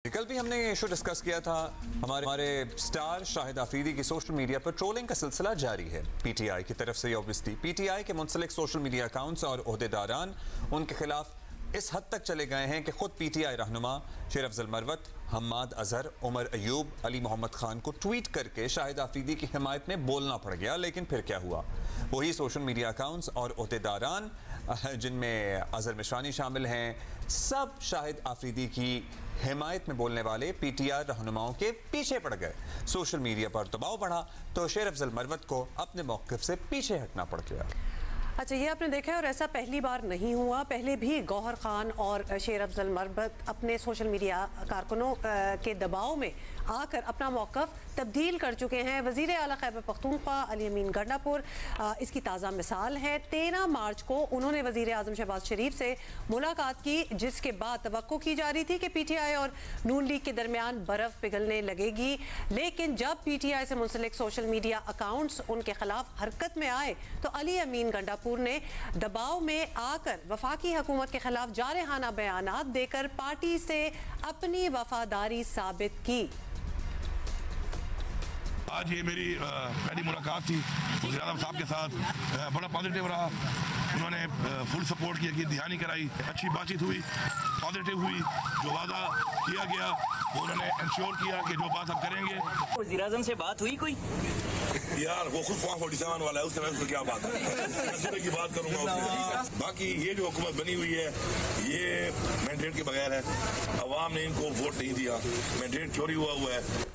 कल भी हमने ये इशू डिस्कस किया था। हमारे स्टार शाहिद आफरीदी की सोशल मीडिया पर ट्रोलिंग का सिलसिला जारी है। पीटीआई की तरफ से ऑब्वियसली पीटीआई के मुंसलिक सोशल मीडिया अकाउंट्स और ओहदेदारान उनके खिलाफ इस हद तक चले गए हैं कि खुद पीटीआई रहनुमा शेर अफजल मरवत, हम्माद अजहर, उमर अयूब, अली मोहम्मद खान को ट्वीट करके शाहिद आफरीदी की हिमायत में बोलना पड़ गया। लेकिन फिर क्या हुआ? वही सोशल मीडिया अकाउंट्स और ओहदेदारान, जिनमें अजहर मिश्रानी शामिल हैं, सब शाहिद आफरीदी की हिमायत में बोलने वाले पीटीआई रहनुमाओं के पीछे पड़ गए। सोशल मीडिया पर दबाव बढ़ा तो शेर अफजल मरवत को अपने मौक़िफ़ से पीछे हटना पड़ गया। अच्छा, ये आपने देखा है और ऐसा पहली बार नहीं हुआ। पहले भी गौहर खान और शेर अफजल मरवत अपने सोशल मीडिया कारकुनों के दबाव में आकर अपना मौक़िफ़ तब्दील कर चुके हैं। वज़ीर आला खैबर पख्तूनख्वा अली अमीन गंडापुर इसकी ताज़ा मिसाल है। 13 मार्च को उन्होंने वज़ीर आज़म शहबाज शरीफ से मुलाकात की, जिसके बाद तवक्को की जा रही थी कि पीटीआई और नून लीग के दरमियान बर्फ़ पिघलने लगेगी। लेकिन जब पीटीआई से मुंसलिक सोशल मीडिया अकाउंट्स उनके खिलाफ हरकत में आए तो अली अमीन गंडापुर ने दबाव में आकर वफाकी हुकूमत के खिलाफ जारहाना बयानात देकर पार्टी से अपनी वफादारी साबित की। आज ये मेरी पहली मुलाकात थी वज़ीर आज़म साहब के साथ। बड़ा पॉजिटिव रहा। उन्होंने फुल सपोर्ट किया कि ध्यान कराई, अच्छी बातचीद हुई, पॉजिटिव हुई। जो वादा किया गया वो उन्होंने इंश्योर किया कि जो बात हम करेंगे। वज़ीर आज़म से बात हुई कोई? यार वो खुद फॉर्म 47 वाला है, उससे मैं उसको क्या बात है, की बात करूंगा उससे। बाकी ये जो हुकूमत बनी हुई है ये मैंडेट के बगैर है। अवाम ने इनको वोट नहीं दिया, मैंडेट चोरी हुआ है।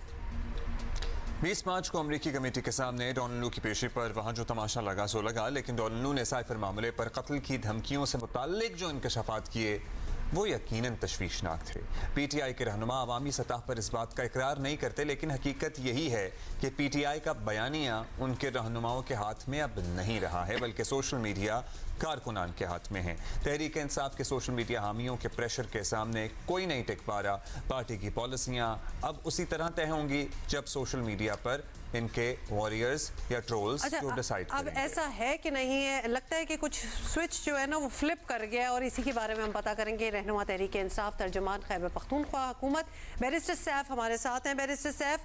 20 मार्च को अमरीकी कमेटी के सामने डोनाल्ड लू की पेशी पर वहाँ जो तमाशा लगा सो लगा, लेकिन डोनाल्ड लू ने साइफर मामले पर कत्ल की धमकियों से मुताल्लिक जो इंकशाफात किए वो यकीनन तशवीशनाक थे। पीटीआई के रहनुमा अवामी सतह पर इस बात का इकरार नहीं करते, लेकिन हकीकत यही है कि पीटीआई का बयानिया उनके रहनुमाओं के हाथ में अब नहीं रहा है, बल्कि सोशल मीडिया कारकुनान के हाथ में है। तहरीक इंसाफ के सोशल मीडिया हामियों के प्रेशर के सामने कोई नहीं टिक पा रहा। पार्टी की पॉलिसियाँ अब उसी तरह तय होंगी जब सोशल मीडिया पर इनके वॉरियर्स या ट्रोल्स जो डिसाइड अब ऐसा है कि नहीं है? लगता है कि कुछ स्विच जो है ना वो फ्लिप कर गया, और इसी के बारे में हम पता करेंगे। रहनुमा तहरीक इंसाफ तर्जुमान खैबर पख्तूनख्वा हुकूमत बैरिस्टर सैफ हमारे साथ हैं। बैरिस्टर सैफ,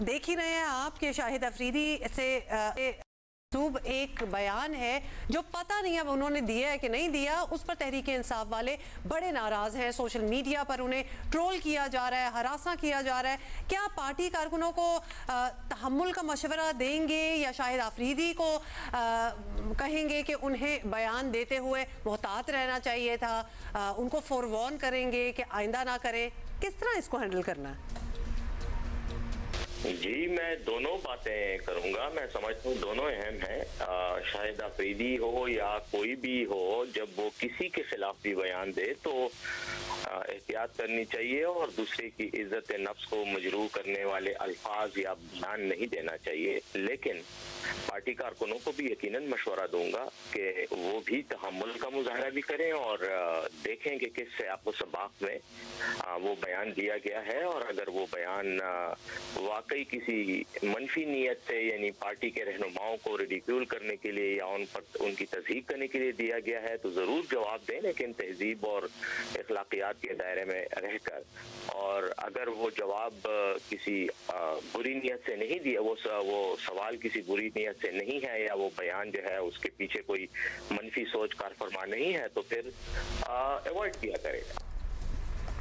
देख ही रहे हैं आप कि शाहिद आफरीदी से एक बयान है जो पता नहीं अब उन्होंने दिया है कि नहीं दिया, उस पर तहरीक इंसाफ वाले बड़े नाराज हैं। सोशल मीडिया पर उन्हें ट्रोल किया जा रहा है, हरासा किया जा रहा है। क्या पार्टी कारकुनों को तहम्मुल का मशवरा देंगे या शाहिद आफरीदी को कहेंगे कि उन्हें बयान देते हुए मोहतात रहना चाहिए था, उनको फोरवॉर्न करेंगे कि आइंदा ना करें? किस तरह इसको हैंडल करना है? जी, मैं दोनों बातें करूंगा। मैं समझता हूँ दोनों अहम हैं। शाहिद आफरीदी हो या कोई भी हो, जब वो किसी के खिलाफ भी बयान दे तो एहतियात करनी चाहिए और दूसरे की इज्जत नफ्स को मजरूह करने वाले अल्फाज या बयान नहीं देना चाहिए। लेकिन पार्टी कारकुनों को भी यकीनन मशवरा दूंगा कि वो भी तहम्मुल का मुजाहरा भी करें और देखें कि किस आपको सबाक में वो बयान दिया गया है, और अगर वो बयान वाकई किसी मनफी नीयत से, यानी पार्टी के रहनुमाओं को रिडिक्यूल करने के लिए या उन पर उनकी तस्दीक करने के लिए दिया गया है तो ज़रूर जवाब दें, लेकिन तहजीब और अखलाकियात के दायरे में रहकर। और अगर वो जवाब किसी बुरी नीयत से नहीं दिया, वो सवाल किसी बुरी नीयत से नहीं है, या वो बयान जो है उसके पीछे कोई मनफी सोच कार फरमा नहीं है, तो फिर अवॉइड किया करेगा।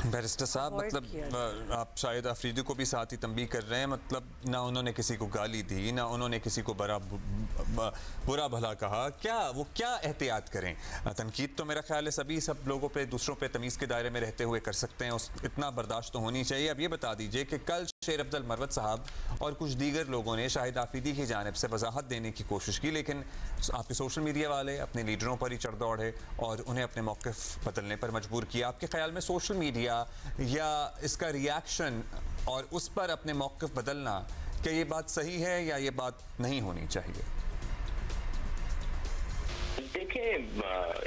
बैरिस्टर साहब, मतलब आप शाहिद आफरीदी को भी साथ ही तंबीह कर रहे हैं, मतलब ना उन्होंने किसी को गाली दी, ना उन्होंने किसी को बुरा भला कहा। वो क्या एहतियात करें? तनकीद तो मेरा ख्याल है सभी सब लोगों पे, दूसरों पे तमीज़ के दायरे में रहते हुए कर सकते हैं, इतना बर्दाश्त तो होनी चाहिए। अब ये बता दीजिए कि कल शेर अफजल मरवत साहब और कुछ दीगर लोगों ने शाहिद आफरीदी की जानिब से वजाहत देने की कोशिश की, लेकिन आपके सोशल मीडिया वाले अपने लीडरों पर ही चढ़ दौड़े और उन्हें अपने मौक़िफ़ बदलने पर मजबूर किया। आपके ख्याल में सोशल मीडिया या इसका रिएक्शन और उस पर अपने मौक़िफ़ बदलना, क्या ये बात सही है या ये बात नहीं होनी चाहिए? देखें,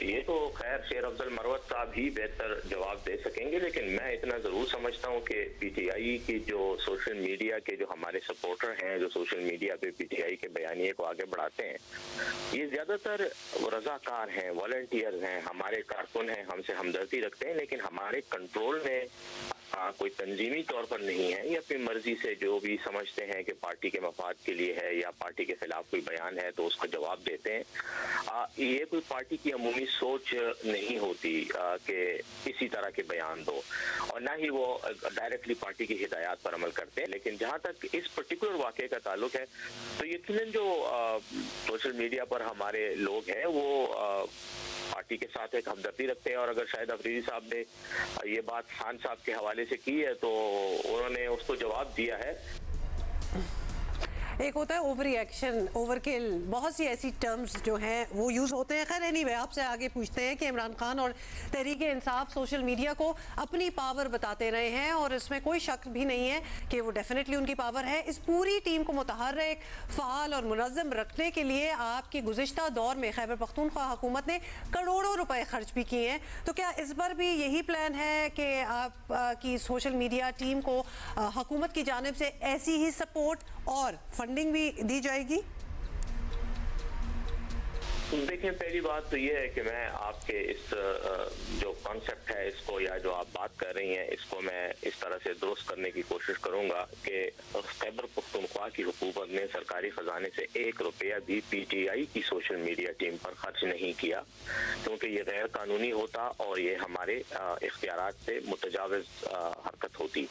ये तो खैर शेर अफजल मरवत साहब ही बेहतर जवाब दे सकेंगे, लेकिन मैं इतना ज़रूर समझता हूँ कि पीटीआई की जो सोशल मीडिया के जो हमारे सपोर्टर हैं, जो सोशल मीडिया पे पीटीआई के बयानिए को आगे बढ़ाते हैं, ये ज़्यादातर रज़ाकार हैं, वॉलंटियर हैं, हमारे कारकुन हैं, हमसे हमदर्दी रखते हैं, लेकिन हमारे कंट्रोल में कोई तंजीमी तौर पर नहीं है, ये अपनी मर्जी से जो भी समझते हैं कि पार्टी के मफाद के लिए है या पार्टी के खिलाफ कोई बयान है तो उसका जवाब देते हैं। ये कोई पार्टी की अमूमी सोच नहीं होती कि इसी तरह के बयान दो, और ना ही वो डायरेक्टली पार्टी की हिदायत पर अमल करते हैं। लेकिन जहाँ तक इस पर्टिकुलर वाक़े का ताल्लुक है तो यकीनन जो सोशल मीडिया पर हमारे लोग हैं वो पार्टी के साथ एक हमदर्दी रखते हैं, और अगर शाहिद अफरीदी साहब ने ये बात खान साहब के हवाले से की है तो उन्होंने उसको जवाब दिया है। एक होता है ओवर रिएक्शन, ओवरकिल, बहुत सी ऐसी टर्म्स जो हैं वो यूज़ होते हैं। खैर एनीवे, आपसे आगे पूछते हैं कि इमरान खान और तहरीक इंसाफ सोशल मीडिया को अपनी पावर बताते रहे हैं और इसमें कोई शक भी नहीं है कि वो डेफिनेटली उनकी पावर है। इस पूरी टीम को मुतहर्रिक, फ़ाल और मुनज़्ज़म रखने के लिए आपकी गुज़िश्ता दौर में खैबर पख्तूनख्वा हुकूमत ने करोड़ों रुपए खर्च भी किए हैं, तो क्या इस बार भी यही प्लान है कि आप की सोशल मीडिया टीम को हुकूमत की जानिब से ऐसी ही सपोर्ट और फंडिंग भी दी जाएगी? देखिए, पहली बात तो ये है कि मैं आपके इस जो कॉन्सेप्ट है इसको, या जो आप बात कर रही हैं इसको, मैं इस तरह से दुरुस्त करने की कोशिश करूंगा कि खैबर पख्तूनख्वा की हुकूमत ने सरकारी खजाने से 1 रुपया भी पीटीआई की सोशल मीडिया टीम पर खर्च नहीं किया, क्योंकि ये गैर कानूनी होता और ये हमारे इख्तियारात से मुतजाविज हरकत होती।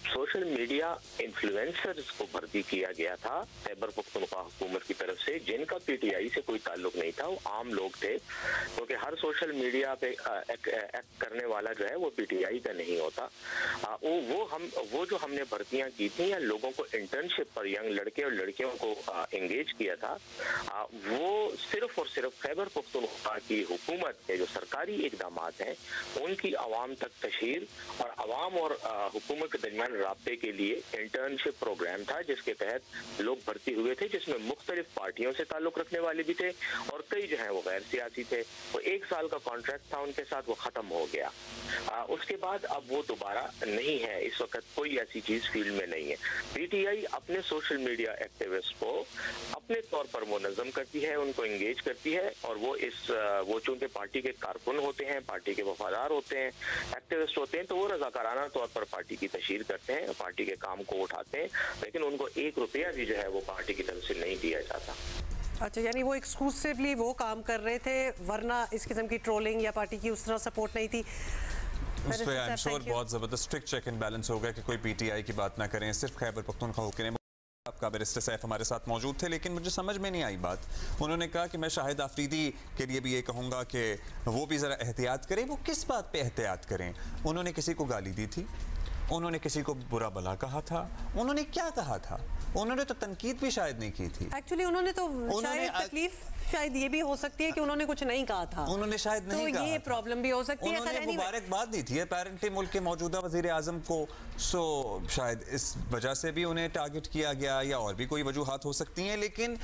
सोशल मीडिया इन्फ्लुएंसर्स को भर्ती किया गया था खैबर पख्तूनख्वा हुकूमत की तरफ से, जिनका पीटीआई से कोई ताल्लुक नहीं था, वो आम लोग थे, क्योंकि हर सोशल मीडिया पे एक्ट करने वाला जो है वो पीटीआई का नहीं होता। वो जो हमने भर्तियां की थी या लोगों को इंटर्नशिप पर यंग लड़के और लड़कियों को एंगेज किया था, वो सिर्फ और सिर्फ खैबर पख्तूनख्वा की हुकूमत के जो सरकारी इकदाम हैं उनकी आवाम तक तशहीर और आवाम और हुकूमत के दरमियान राब्ते के लिए इंटर्नशिप प्रोग्राम था, जिसके तहत लोग भर्ती हुए थे, जिसमें मुख्तलिफ पार्टियों से ताल्लुक रखने वाले भी थे और कई जो है वो गैर सियासी थे। वो 1 साल का कॉन्ट्रैक्ट था उनके साथ, वो खत्म हो गया। उसके बाद अब वो दोबारा नहीं है, इस वक्त कोई ऐसी चीज फील्ड में नहीं है। पीटीआई अपने सोशल मीडिया एक्टिविस्ट को अपने तौर पर मुनज़्ज़म करती है, उनको एंगेज करती है, और वो चूंकि पार्टी के कारकुन होते हैं, पार्टी के वफादार होते हैं, एक्टिविस्ट होते हैं, तो वो रज़ाकाराना तौर पर पार्टी की तशहीर करते हैं, पार्टी के काम को उठाते हैं, लेकिन उनको 1 रुपया भी जो है वो पार्टी की तरफ से नहीं दिया जाता। अच्छा, यानी वो एक्सक्लूसिवली वो काम कर रहे थे, वरना इस किस्म की ट्रोलिंग या पार्टी की उस तरह सपोर्ट नहीं थी। उस पे आई एम श्योर बहुत ज़बरदस्त स्ट्रिक्ट चेक एंड बैलेंस होगा कि कोई पीटीआई की बात ना करें, सिर्फ खैबर पख्तूनख्वा हुकूमत। आपका बैरिस्टर सैफ हमारे साथ मौजूद थे, लेकिन मुझे समझ में नहीं आई बात। उन्होंने कहा कि मैं शाहिद अफरीदी के लिए भी ये कहूँगा कि वो भी ज़रा एहतियात करें। वो किस बात पे एहतियात करें? उन्होंने किसी को गाली दी थी, उन्होंने किसी को बुरा भला कहा था, उन्होंने क्या कहा था? उन्होंने तो तनकीद भी शायद नहीं की थी। एक्चुअली उन्होंने तो शायद तकलीफ शायद ये भी हो सकती है कि उन्होंने कुछ नहीं कहा था, उन्होंने शायद नहीं कहा, तो ये प्रॉब्लम भी हो सकती है। उन्होंने मुबारकबाद दी थी अपेरेंटली मुल्क के मौजूदा वजीर आजम को, सो शायद इस वजह से भी उन्हें टारगेट किया गया, या और भी कोई वजूहात हो सकती हैं। लेकिन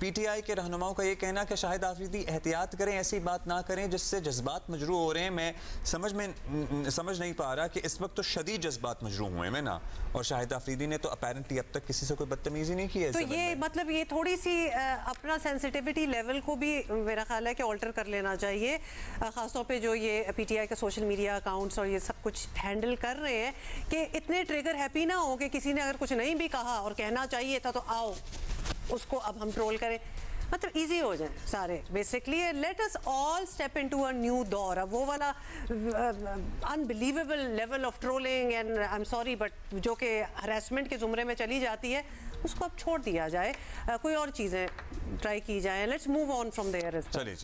पीटीआई के रहनुमाओं का ये कहना कि शाहिद अफरीदी एहतियात करें, ऐसी बात ना करें जिससे जज्बात मजरू हो रहे हैं। मैं समझ नहीं पा रहा कि इस वक्त तो शदीद जज्बात मजरू हुए हैं ना, और शाहिद अफरीदी ने तो अपेरेंटली अब तक किसी से कोई बदतमीजी नहीं की है। तो ये मतलब ये थोड़ी सी अपना सेंसिटिविटी लेवल को भी मेरा ख्याल है कि ऑल्टर कर लेना चाहिए, खासतौर पे जो ये पीटीआई के सोशल मीडिया अकाउंट्स और ये सब कुछ हैंडल कर रहे हैं, कि इतने ट्रिगर हैप्पी ना हो कि किसी ने अगर कुछ नहीं भी कहा और कहना चाहिए था तो आओ उसको अब हम ट्रोल करें, मतलब इजी हो जाए सारे। Basically let us all step into a new दौर। अब वो वाला unbelievable level of trolling and I am sorry but जो कि हरासमेंट के जुमरे में चली जाती है, उसको अब छोड़ दिया जाए, कोई और चीज़ें ट्राई की जाए। Let's move on from there. चलिए।